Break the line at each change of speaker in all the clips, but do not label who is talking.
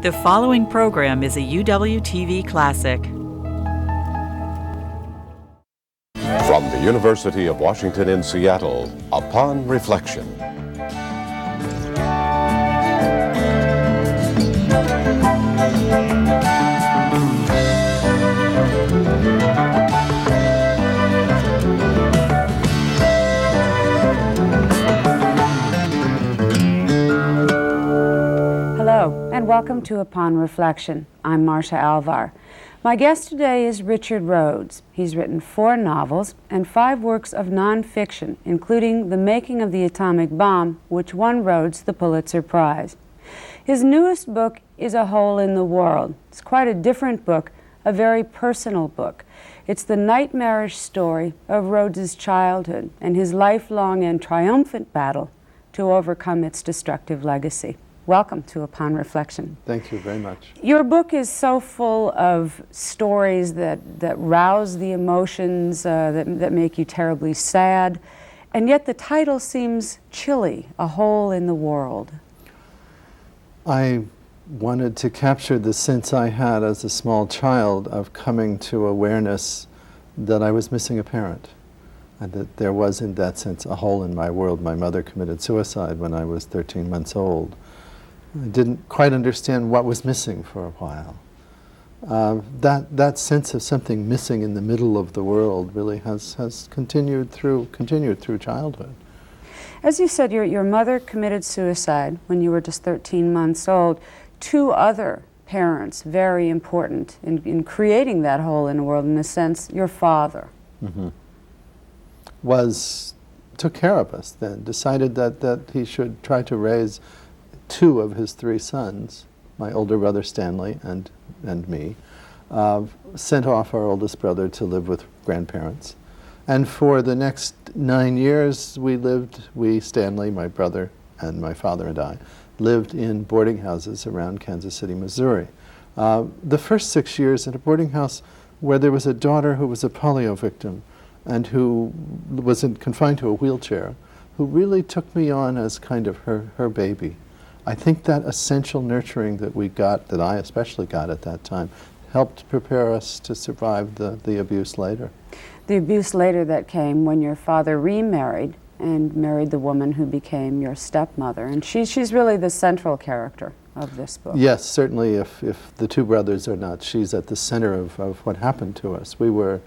The following program is a UWTV classic.
From the University of Washington in Seattle, Upon Reflection.
Hello, and welcome to Upon Reflection. I'm Marcia Alvar. My guest today is Richard Rhodes. He's written 4 novels and 5 works of nonfiction, including The Making of the Atomic Bomb, which won Rhodes the Pulitzer Prize. His newest book is A Hole in the World. It's quite a different book, a very personal book. It's the nightmarish story of Rhodes's childhood and his lifelong and triumphant battle to overcome its destructive legacy. Welcome to Upon Reflection.
Thank you very much.
Your book is so full of stories that rouse the emotions, that make you terribly sad, and yet the title seems chilly, A Hole in the World.
I wanted to capture the sense I had as a small child of coming to awareness that I was missing a parent, and that there was, in that sense, a hole in my world. My mother committed suicide when I was 13 months old. I didn't quite understand what was missing for a while. That sense of something missing in the middle of the world really has continued through childhood.
As you said, your mother committed suicide when you were just 13 months old. 2 other parents, very important in creating that hole in the world, in a sense. Your father
took care of us then, decided that he should try to raise 2 of his 3 sons, my older brother Stanley and me, sent off our oldest brother to live with grandparents. And for the next 9 years we, Stanley, my brother, and my father and I, lived in boarding houses around Kansas City, Missouri. The first 6 years at a boarding house where there was a daughter who was a polio victim and who was confined to a wheelchair, who really took me on as kind of her baby. I think that essential nurturing that we got, that I especially got at that time, helped prepare us to survive the abuse later.
The abuse later that came when your father remarried and married the woman who became your stepmother. And she's really the central character of this book.
Yes, certainly if the 2 brothers are not, she's at the center of what happened to us. We were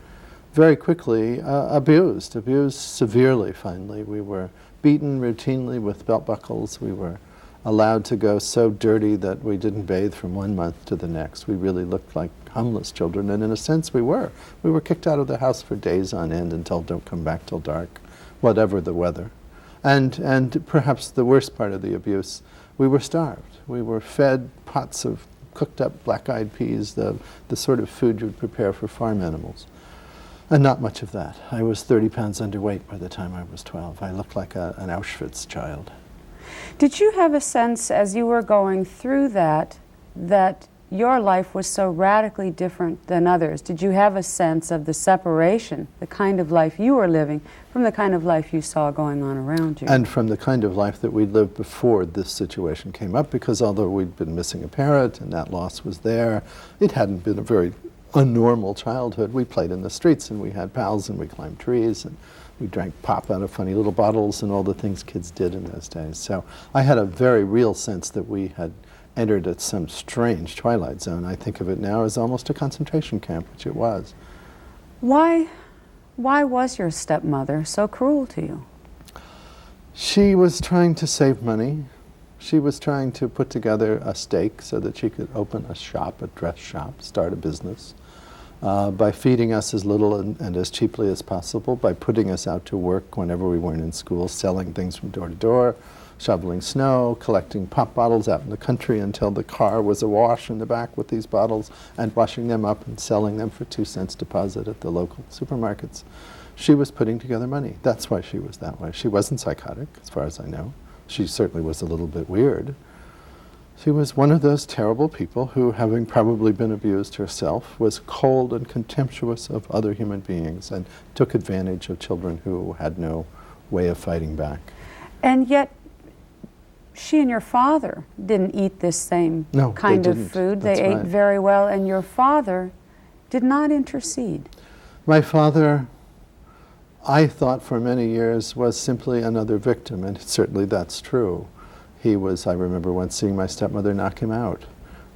very quickly abused severely finally. We were beaten routinely with belt buckles. We were allowed to go so dirty that we didn't bathe from 1 month to the next. We really looked like homeless children, and in a sense we were. We were kicked out of the house for days on end and told don't come back till dark, whatever the weather. And perhaps the worst part of the abuse, we were starved. We were fed pots of cooked up black-eyed peas, the sort of food you'd prepare for farm animals. And not much of that. I was 30 pounds underweight by the time I was 12. I looked like an Auschwitz child.
Did you have a sense as you were going through that your life was so radically different than others? Did you have a sense of the separation, the kind of life you were living, from the kind of life you saw going on around you?
And from the kind of life that we lived before this situation came up, because although we'd been missing a parent and that loss was there, it hadn't been a very unnormal childhood. We played in the streets and we had pals and we climbed trees and we drank pop out of funny little bottles and all the things kids did in those days. So I had a very real sense that we had entered at some strange twilight zone. I think of it now as almost a concentration camp, which it was.
Why was your stepmother so cruel to you?
She was trying to save money. She was trying to put together a stake so that she could open a shop, a dress shop, start a business. By feeding us as little and as cheaply as possible, by putting us out to work whenever we weren't in school, selling things from door to door, shoveling snow, collecting pop bottles out in the country until the car was awash in the back with these bottles, and washing them up and selling them for 2 cents deposit at the local supermarkets. She was putting together money. That's why she was that way. She wasn't psychotic, as far as I know. She certainly was a little bit weird. She was one of those terrible people who, having probably been abused herself, was cold and contemptuous of other human beings and took advantage of children who had no way of fighting back.
And yet, she and your father didn't eat this same
No,
kind
they
of
didn't.
food.
That's
They ate
right.
very well, and your father did not intercede.
My father, I thought for many years, was simply another victim, and certainly that's true. He was, I remember once seeing my stepmother knock him out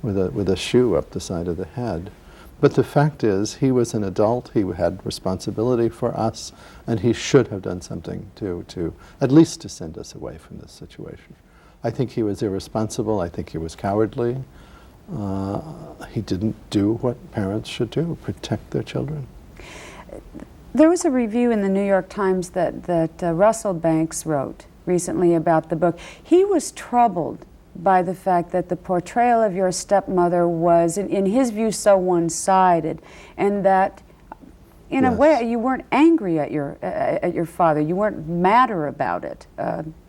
with a shoe up the side of the head. But the fact is, he was an adult, he had responsibility for us, and he should have done something to at least to send us away from this situation. I think he was irresponsible, I think he was cowardly. He didn't do what parents should do, protect their children.
There was a review in the New York Times that Russell Banks wrote recently about the book. He was troubled by the fact that the portrayal of your stepmother was, in his view, so one-sided, and that, in a way, you weren't angry at your father. You weren't madder about it.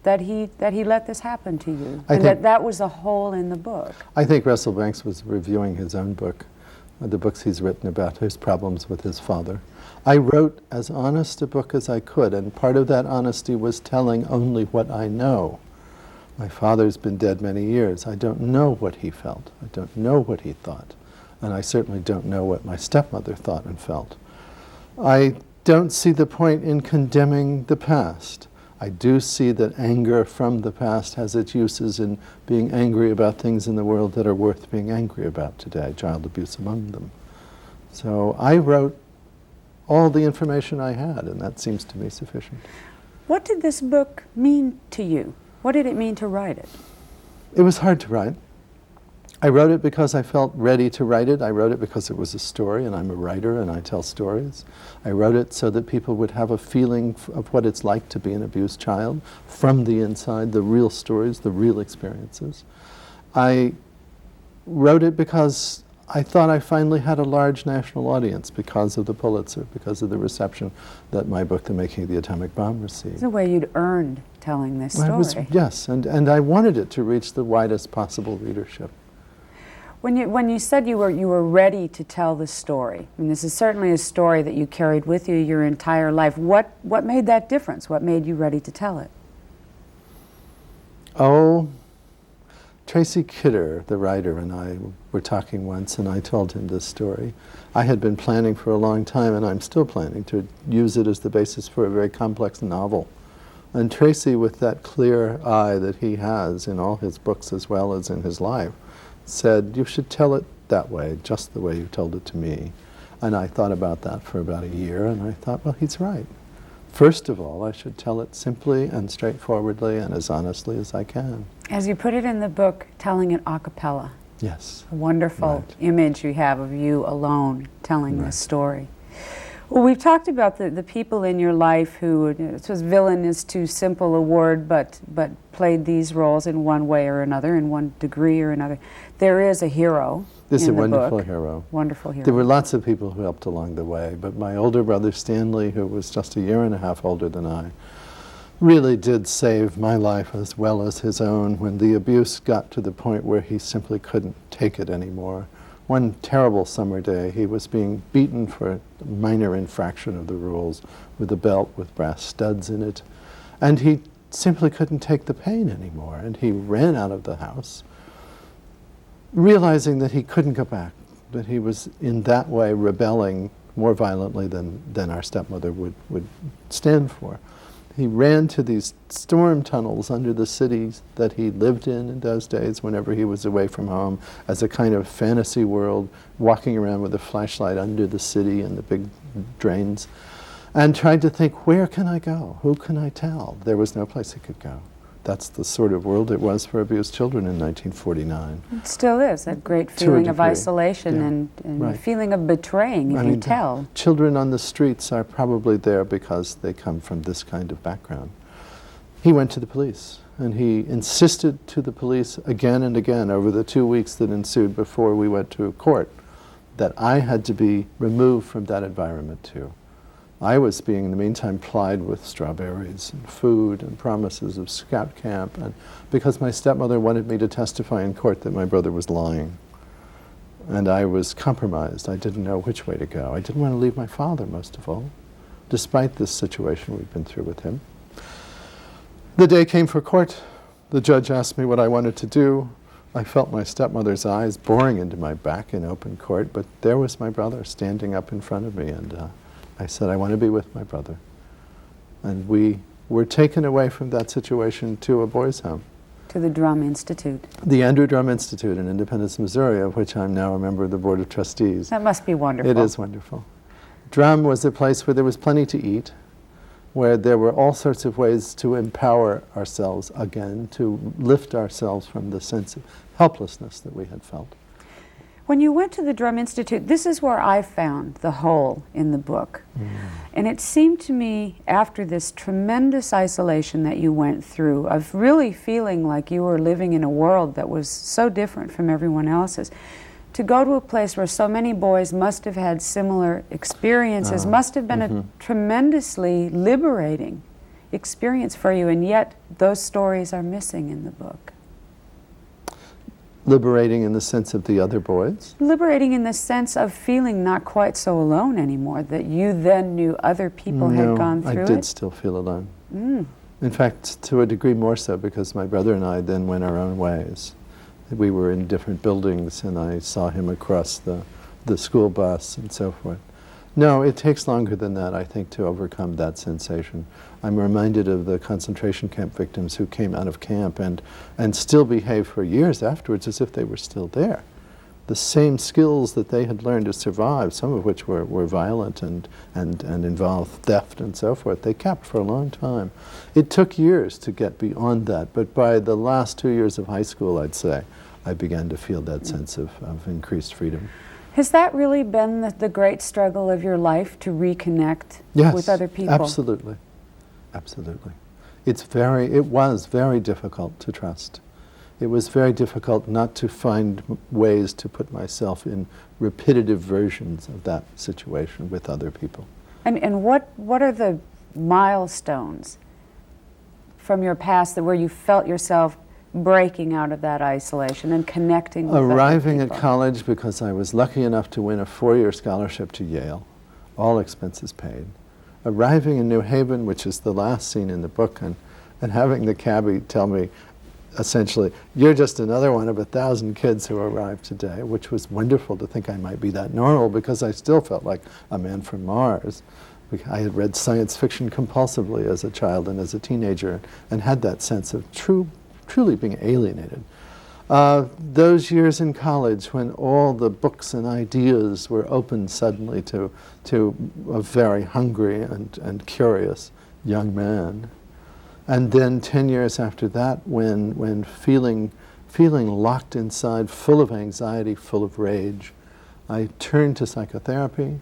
That he let this happen to you, and that was a hole in the book.
I think Russell Banks was reviewing his own book, the books he's written about his problems with his father. I wrote as honest a book as I could, and part of that honesty was telling only what I know. My father's been dead many years. I don't know what he felt. I don't know what he thought. And I certainly don't know what my stepmother thought and felt. I don't see the point in condemning the past. I do see that anger from the past has its uses in being angry about things in the world that are worth being angry about today, child abuse among them. So I wrote all the information I had, and that seems to me sufficient.
What did this book mean to you? What did it mean to write it?
It was hard to write. I wrote it because I felt ready to write it. I wrote it because it was a story, and I'm a writer and I tell stories. I wrote it so that people would have a feeling of what it's like to be an abused child from the inside, the real stories, the real experiences. I wrote it because I thought I finally had a large national audience because of the Pulitzer, because of the reception that my book, The Making of the Atomic Bomb, received.
It's a way you'd earned telling this story.
Yes, and I wanted it to reach the widest possible readership.
When you said you were ready to tell the story, I mean, this is certainly a story that you carried with you your entire life. What made that difference? What made you ready to tell it?
Oh, Tracy Kidder, the writer, and I were talking once, and I told him this story. I had been planning for a long time, and I'm still planning to use it as the basis for a very complex novel. And Tracy, with that clear eye that he has in all his books as well as in his life, said, you should tell it that way, just the way you told it to me. And I thought about that for about a year, and I thought, well, he's right. First of all, I should tell it simply and straightforwardly and as honestly as I can.
As you put it in the book, telling it a cappella.
Yes.
A wonderful image you have of you alone telling this story. Well, we've talked about the people in your life who, I suppose villain is too simple a word, but played these roles in one way or another, in one degree or another. There is a hero.
This is
in
a
the
wonderful
book.
hero.
Wonderful hero.
There were lots of people who helped along the way, but my older brother Stanley, who was just a year and a half older than I, really did save my life as well as his own when the abuse got to the point where he simply couldn't take it anymore. One terrible summer day, he was being beaten for a minor infraction of the rules with a belt with brass studs in it, and he simply couldn't take the pain anymore, and he ran out of the house, realizing that he couldn't go back, that he was in that way rebelling more violently than our stepmother would stand for. He ran to these storm tunnels under the cities that he lived in those days whenever he was away from home, as a kind of fantasy world, walking around with a flashlight under the city and the big drains, and tried to think, where can I go? Who can I tell? There was no place he could go. That's the sort of world it was for abused children in 1949.
It still is, that great feeling of
degree.
isolation and a feeling of betraying if you tell.
Children on the streets are probably there because they come from this kind of background. He went to the police, and he insisted to the police again and again over the 2 weeks that ensued before we went to court that I had to be removed from that environment too. I was being, in the meantime, plied with strawberries and food and promises of scout camp, and because my stepmother wanted me to testify in court that my brother was lying. And I was compromised. I didn't know which way to go. I didn't want to leave my father, most of all, despite this situation we've been through with him. The day came for court. The judge asked me what I wanted to do. I felt my stepmother's eyes boring into my back in open court, but there was my brother standing up in front of me, and I said, I want to be with my brother. And we were taken away from that situation to a boys' home.
To the Drum Institute.
The Andrew Drum Institute in Independence, Missouri, of which I'm now a member of the Board of Trustees.
That must be wonderful.
It is wonderful. Drum was a place where there was plenty to eat, where there were all sorts of ways to empower ourselves again, to lift ourselves from the sense of helplessness that we had felt.
When you went to the Drum Institute, this is where I found the hole in the book. And it seemed to me, after this tremendous isolation that you went through, of really feeling like you were living in a world that was so different from everyone else's, to go to a place where so many boys must have had similar experiences, must have been a tremendously liberating experience for you, and yet those stories are missing in the book.
Liberating in the sense of the other boys?
Liberating in the sense of feeling not quite so alone anymore, that you then knew other people had gone through it?
I did still feel alone. In fact, to a degree more so, because my brother and I then went our own ways. We were in different buildings, and I saw him across the school bus and so forth. No, it takes longer than that, I think, to overcome that sensation. I'm reminded of the concentration camp victims who came out of camp and still behaved for years afterwards as if they were still there. The same skills that they had learned to survive, some of which were violent and involved theft and so forth, they kept for a long time. It took years to get beyond that, but by the last 2 years of high school, I'd say, I began to feel that sense of increased freedom.
Has that really been the great struggle of your life, to reconnect with other people?
Absolutely. Absolutely. It was very difficult to trust. It was very difficult not to find ways to put myself in repetitive versions of that situation with other people.
And what are the milestones from your past where you felt yourself breaking out of that isolation and connecting with
Arriving
other people?
at college, because I was lucky enough to win a 4-year scholarship to Yale, all expenses paid. Arriving in New Haven, which is the last scene in the book, and having the cabbie tell me, essentially, you're just another one of 1,000 kids who arrived today, which was wonderful to think I might be that normal, because I still felt like a man from Mars. I had read science fiction compulsively as a child and as a teenager, and had that sense of truly being alienated. Those years in college, when all the books and ideas were opened suddenly to a very hungry and curious young man. And then 10 years after that, when feeling locked inside, full of anxiety, full of rage, I turned to psychotherapy.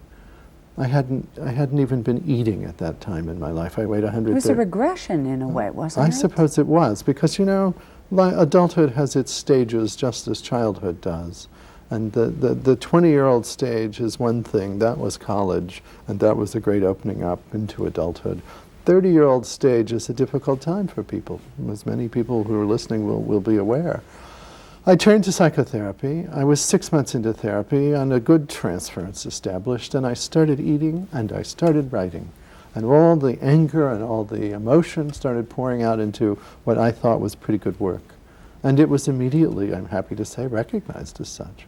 I hadn't even been eating at that time in my life. I weighed 130.
It was a regression in a way, wasn't it?
I suppose it was, because, you know, adulthood has its stages just as childhood does. And the 20-year-old stage is one thing. That was college, and that was a great opening up into adulthood. 30-year-old stage is a difficult time for people, as many people who are listening will be aware. I turned to psychotherapy. I was 6 months into therapy, and a good transference established, and I started eating and I started writing. And all the anger and all the emotion started pouring out into what I thought was pretty good work. And it was immediately, I'm happy to say, recognized as such.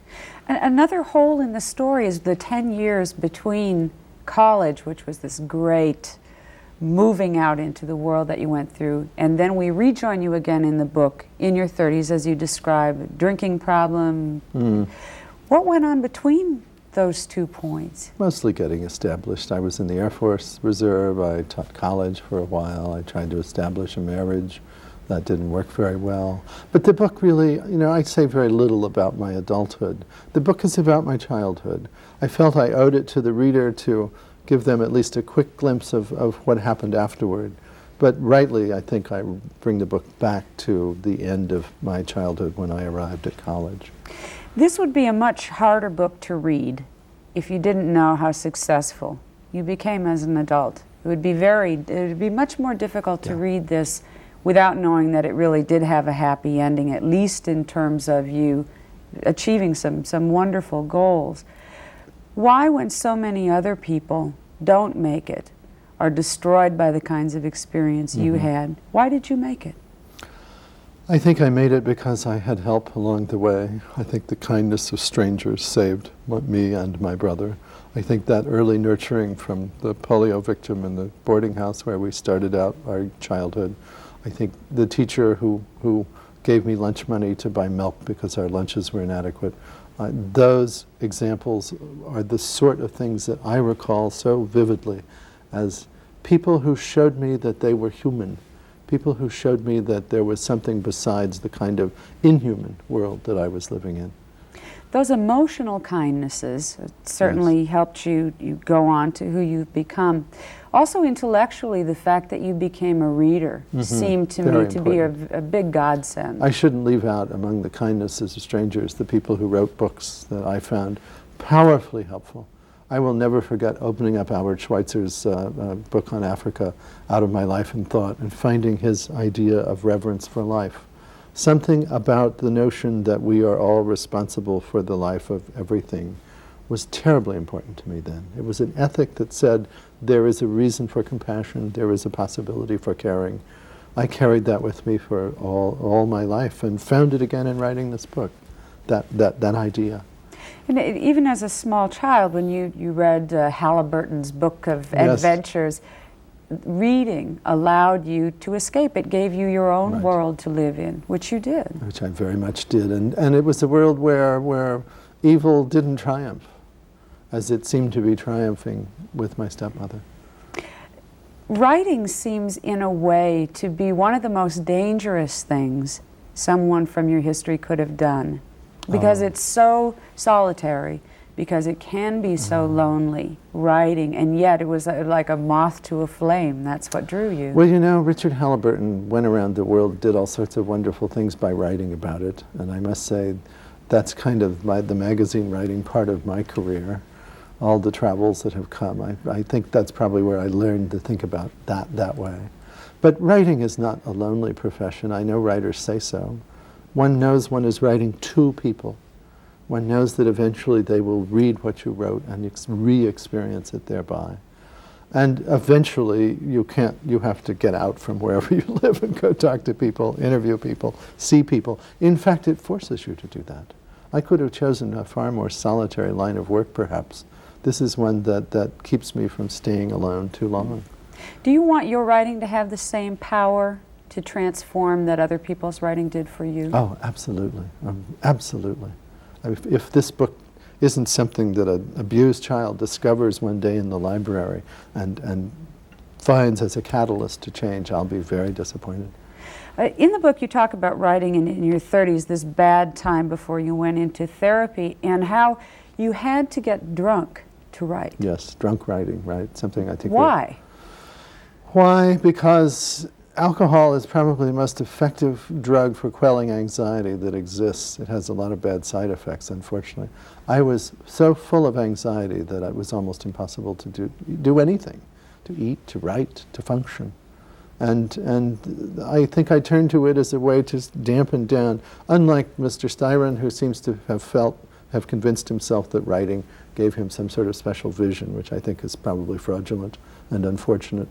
Another hole in the story is the 10 years between college, which was this great moving out into the world that you went through, and then we rejoin you again in the book in your 30s, as you describe, drinking problem. What went on between those 2 points?
Mostly getting established. I was in the Air Force Reserve. I taught college for a while. I tried to establish a marriage. That didn't work very well. But the book really, you know, I say very little about my adulthood. The book is about my childhood. I felt I owed it to the reader to give them at least a quick glimpse of what happened afterward. But rightly, I think I bring the book back to the end of my childhood when I arrived at college.
This would be a much harder book to read if you didn't know how successful you became as an adult. It would be much more difficult to read this without knowing that it really did have a happy ending, at least in terms of you achieving some wonderful goals. Why, when so many other people don't make it, are destroyed by the kinds of experience you had, why did you make it?
I think I made it because I had help along the way. I think the kindness of strangers saved me and my brother. I think that early nurturing from the polio victim in the boarding house where we started out our childhood. I think the teacher who gave me lunch money to buy milk because our lunches were inadequate. Those examples are the sort of things that I recall so vividly as people who showed me that they were human. People who showed me that there was something besides the kind of inhuman world that I was living in.
Those emotional kindnesses certainly
Yes.
helped you go on to who you've become. Also intellectually, the fact that you became a reader seemed to
Very
me to be
important.
a big godsend.
I shouldn't leave out among the kindnesses of strangers the people who wrote books that I found powerfully helpful. I will never forget opening up Albert Schweitzer's book on Africa, Out of My Life and Thought, and finding his idea of reverence for life. Something about the notion that we are all responsible for the life of everything was terribly important to me then. It was an ethic that said there is a reason for compassion, there is a possibility for caring. I carried that with me for all my life and found it again in writing this book, that idea.
And even as a small child, when you read Halliburton's book of
Yes.
adventures, reading allowed you to escape. It gave you your own
Right.
world to live in, which you did.
Which I very much did. And it was a world where evil didn't triumph, as it seemed to be triumphing with my stepmother.
Writing seems, in a way, to be one of the most dangerous things someone from your history could have done, because it's so solitary, because it can be so lonely, writing, and yet it was like a moth to a flame. That's what drew you.
Well, you know, Richard Halliburton went around the world, did all sorts of wonderful things by writing about it, and I must say that's kind of the magazine writing part of my career, all the travels that have come. I think that's probably where I learned to think about that way. But writing is not a lonely profession. I know writers say so. One knows one is writing to people. One knows that eventually they will read what you wrote and re-experience it thereby. And eventually you have to get out from wherever you live and go talk to people, interview people, see people. In fact, it forces you to do that. I could have chosen a far more solitary line of work, perhaps. This is one that keeps me from staying alone too long.
Do you want your writing to have the same power to transform that other people's writing did for you?
Oh, absolutely. Absolutely. If this book isn't something that an abused child discovers one day in the library and finds as a catalyst to change, I'll be very disappointed.
In the book, you talk about writing in your 30s, this bad time before you went into therapy, and how you had to get drunk to write.
Yes, drunk writing, right? Something I think.
Why?
Why? Because alcohol is probably the most effective drug for quelling anxiety that exists. It has a lot of bad side effects, unfortunately. I was so full of anxiety that it was almost impossible to do anything, to eat, to write, to function. And I think I turned to it as a way to dampen down, unlike Mr. Styron, who seems to have convinced himself that writing gave him some sort of special vision, which I think is probably fraudulent and unfortunate.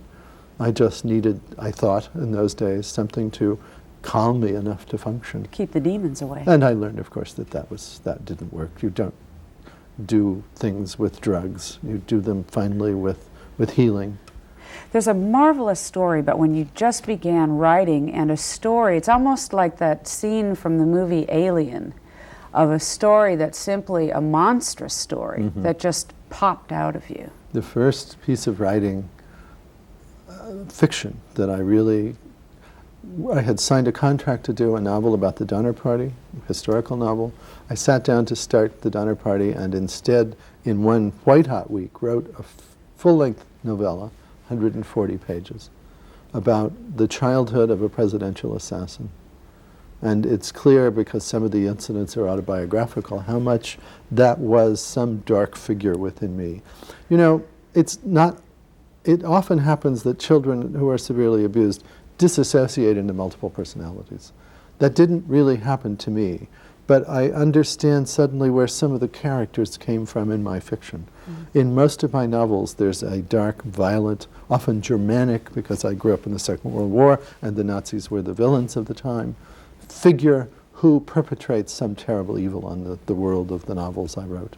I just needed, I thought in those days, something to calm me enough to function.
Keep the demons away.
And I learned, of course, that didn't work. You don't do things with drugs. You do them finally with healing.
There's a marvelous story about when you just began writing, and a story, it's almost like that scene from the movie Alien, of a story that's simply a monstrous story that just popped out of you.
The first piece of writing, fiction, that I had signed a contract to do a novel about the Donner Party, a historical novel. I sat down to start the Donner Party and instead, in one white-hot week, wrote a full-length novella, 140 pages, about the childhood of a presidential assassin. And it's clear, because some of the incidents are autobiographical, how much that was some dark figure within me. You know, it often happens that children who are severely abused disassociate into multiple personalities. That didn't really happen to me, but I understand suddenly where some of the characters came from in my fiction. In most of my novels, there's a dark, violent, often Germanic, because I grew up in the Second World War and the Nazis were the villains of the time, figure who perpetrates some terrible evil on the world of the novels I wrote.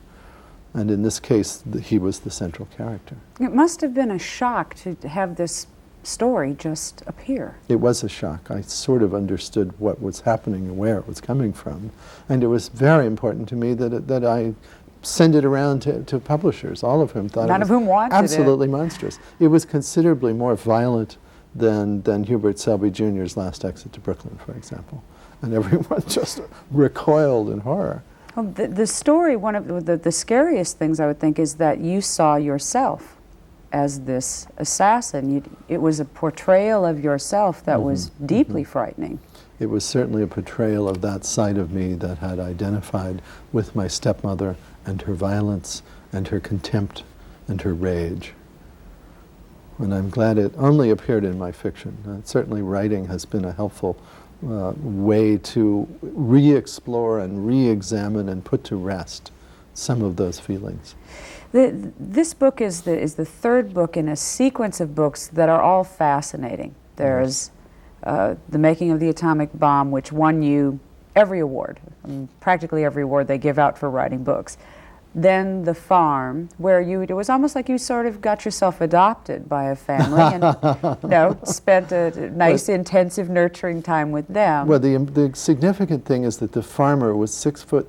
And in this case, he was the central character.
It must have been a shock to have this story just appear.
It was a shock. I sort of understood what was happening and where it was coming from. And it was very important to me that I send it around to publishers, all of whom thought
None of whom wanted
absolutely monstrous. It was considerably more violent than Hubert Selby Jr.'s Last Exit to Brooklyn, for example. And everyone just recoiled in horror.
Well, the story, one of the scariest things I would think is that you saw yourself as this assassin. It was a portrayal of yourself that was deeply frightening.
It was certainly a portrayal of that side of me that had identified with my stepmother and her violence and her contempt and her rage. And I'm glad it only appeared in my fiction. Certainly writing has been a helpful way to re-explore and re-examine and put to rest some of those feelings.
This book is the third book in a sequence of books that are all fascinating. There's The Making of the Atomic Bomb, which won you every award, practically every award they give out for writing books. Then The Farm, where it was almost like you sort of got yourself adopted by a family and spent a nice, intensive, nurturing time with them.
Well, the significant thing is that the farmer was 6'4"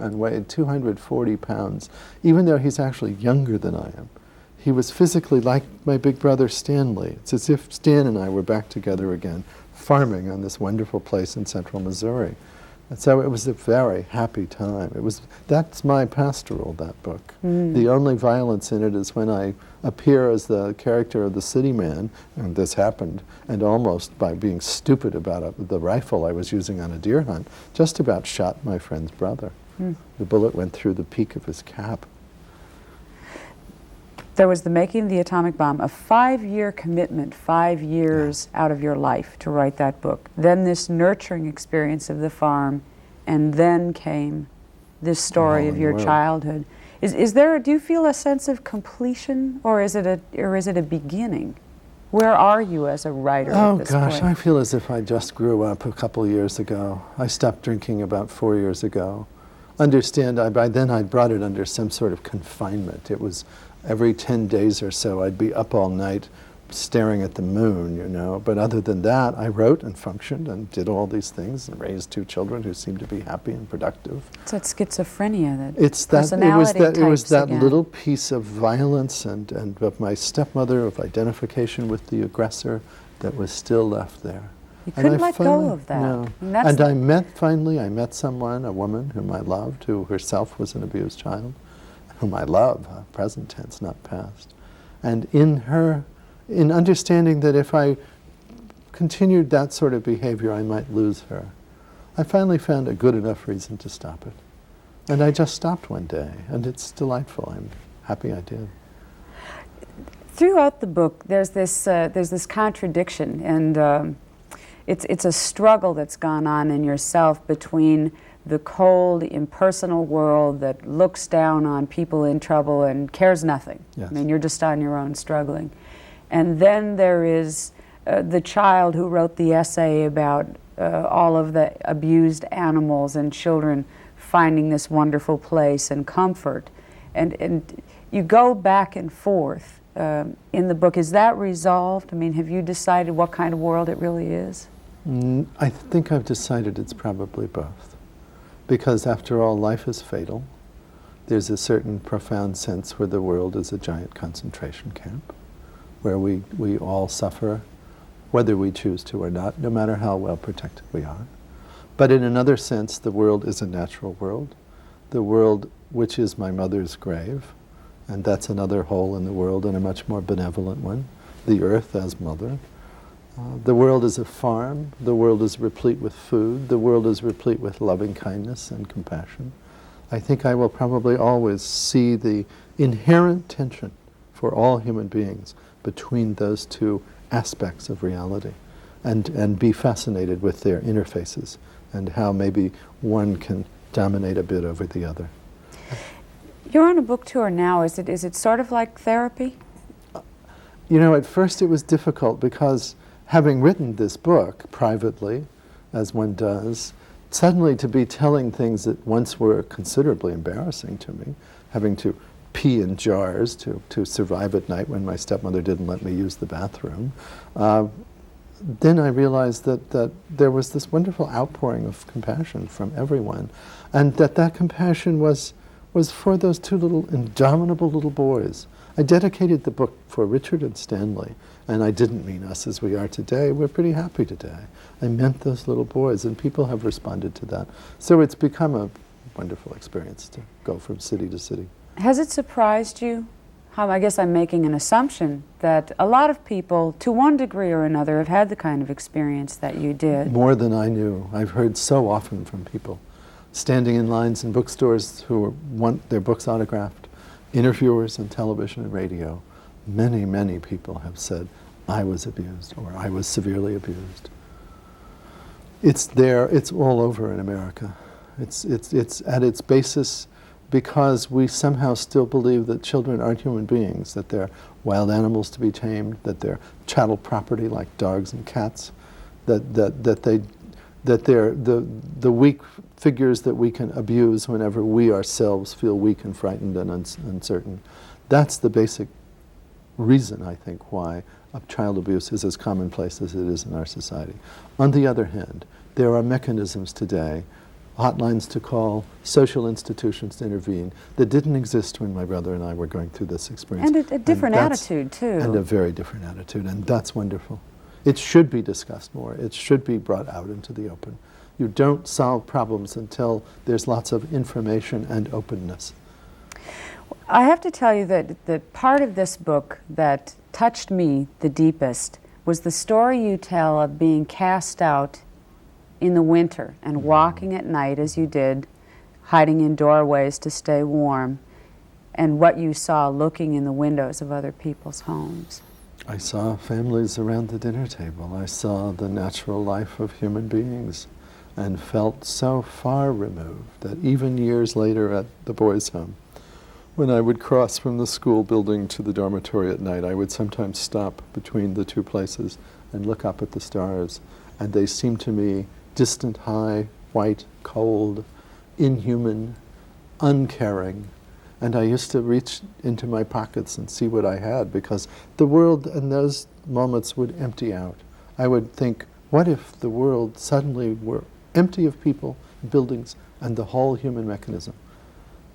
and weighed 240 pounds, even though he's actually younger than I am. He was physically like my big brother Stanley. It's as if Stan and I were back together again, farming on this wonderful place in central Missouri. And so it was a very happy time. That's my pastoral, that book. The only violence in it is when I appear as the character of the city man, and this happened, and almost by being stupid about the rifle I was using on a deer hunt, just about shot my friend's brother. The bullet went through the peak of his cap.
There was The Making of the Atomic Bomb, a 5-year commitment, 5 years out of your life to write that book. Then this nurturing experience of The Farm, and then came this story of your childhood. Do you feel a sense of completion, or is it a beginning? Where are you as a writer at this point?
Oh gosh, I feel as if I just grew up a couple years ago. I stopped drinking about 4 years ago. Understand, by then I'd brought it under some sort of confinement. It was every 10 days or so I'd be up all night staring at the moon, But other than that, I wrote and functioned and did all these things and raised 2 children who seemed to be happy and productive.
It's that schizophrenia,
it was that little piece of violence and of my stepmother, of identification with the aggressor that was still left there.
You couldn't let go of that.
No. And I met someone, a woman whom I loved, who herself was an abused child, whom I love, present tense, not past. And in understanding that if I continued that sort of behavior, I might lose her, I finally found a good enough reason to stop it. And I just stopped one day, and it's delightful. I'm happy I did.
Throughout the book, there's this contradiction, and it's a struggle that's gone on in yourself between the cold, impersonal world that looks down on people in trouble and cares nothing.
Yes.
I mean, you're just on your own struggling. And then there is the child who wrote the essay about all of the abused animals and children finding this wonderful place and comfort. And you go back and forth in the book. Is that resolved? I mean, have you decided what kind of world it really is?
I think I've decided it's probably both. Because after all, life is fatal. There's a certain profound sense where the world is a giant concentration camp, where we all suffer, whether we choose to or not, no matter how well protected we are. But in another sense, the world is a natural world, the world which is my mother's grave, and that's another hole in the world and a much more benevolent one, the earth as mother. The world is a farm, the world is replete with food, the world is replete with loving kindness and compassion. I think I will probably always see the inherent tension for all human beings between those two aspects of reality and be fascinated with their interfaces and how maybe one can dominate a bit over the other.
You're on a book tour now. Is it sort of like therapy?
At first it was difficult because having written this book privately as one does, suddenly to be telling things that once were considerably embarrassing to me, having to pee in jars to survive at night when my stepmother didn't let me use the bathroom, then I realized that there was this wonderful outpouring of compassion from everyone, and that compassion was for those two little indomitable little boys. I dedicated the book for Richard and Stanley, and I didn't mean us as we are today. We're pretty happy today. I meant those little boys, and people have responded to that. So it's become a wonderful experience to go from city to city.
Has it surprised you? I guess I'm making an assumption that a lot of people, to one degree or another, have had the kind of experience that you did.
More than I knew. I've heard so often from people standing in lines in bookstores who want their books autographed, interviewers on television and radio. Many, many people have said, I was abused, or I was severely abused. It's there, it's all over in America. It's at its basis because we somehow still believe that children aren't human beings, that they're wild animals to be tamed, that they're chattel property like dogs and cats, that they're the weak figures that we can abuse whenever we ourselves feel weak and frightened and uncertain. That's the basic reason, I think, why child abuse is as commonplace as it is in our society. On the other hand, there are mechanisms today, hotlines to call, social institutions to intervene, that didn't exist when my brother and I were going through this experience.
And a different attitude, too.
And a very different attitude, and that's wonderful. It should be discussed more. It should be brought out into the open. You don't solve problems until there's lots of information and openness.
I have to tell you that the part of this book that touched me the deepest was the story you tell of being cast out in the winter and walking at night as you did, hiding in doorways to stay warm, and what you saw looking in the windows of other people's homes.
I saw families around the dinner table. I saw the natural life of human beings and felt so far removed that even years later at the boys' home, when I would cross from the school building to the dormitory at night, I would sometimes stop between the two places and look up at the stars, and they seemed to me distant, high, white, cold, inhuman, uncaring. And I used to reach into my pockets and see what I had, because the world in those moments would empty out. I would think, what if the world suddenly were empty of people, buildings, and the whole human mechanism?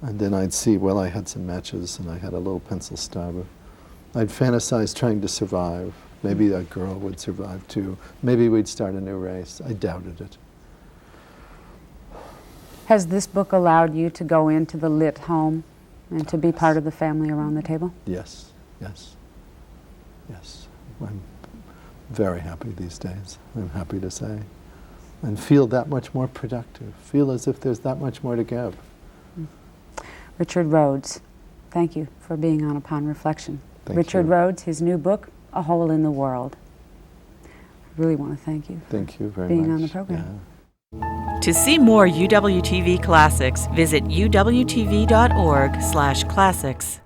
And then I'd see, well, I had some matches and I had a little pencil stub. I'd fantasize trying to survive. Maybe a girl would survive too. Maybe we'd start a new race. I doubted it.
Has this book allowed you to go into the lit home and to be part of the family around the table?
Yes, yes, yes. I'm very happy these days, I'm happy to say. And feel that much more productive. Feel as if there's that much more to give.
Richard Rhodes, thank you for being on Upon Reflection.
Thank
Richard
you.
Rhodes, his new book, A Hole in the World. I really want to thank you for
Thank you very
being
much.
on the program.
Yeah.
To see more UWTV classics, visit uwtv.org/classics.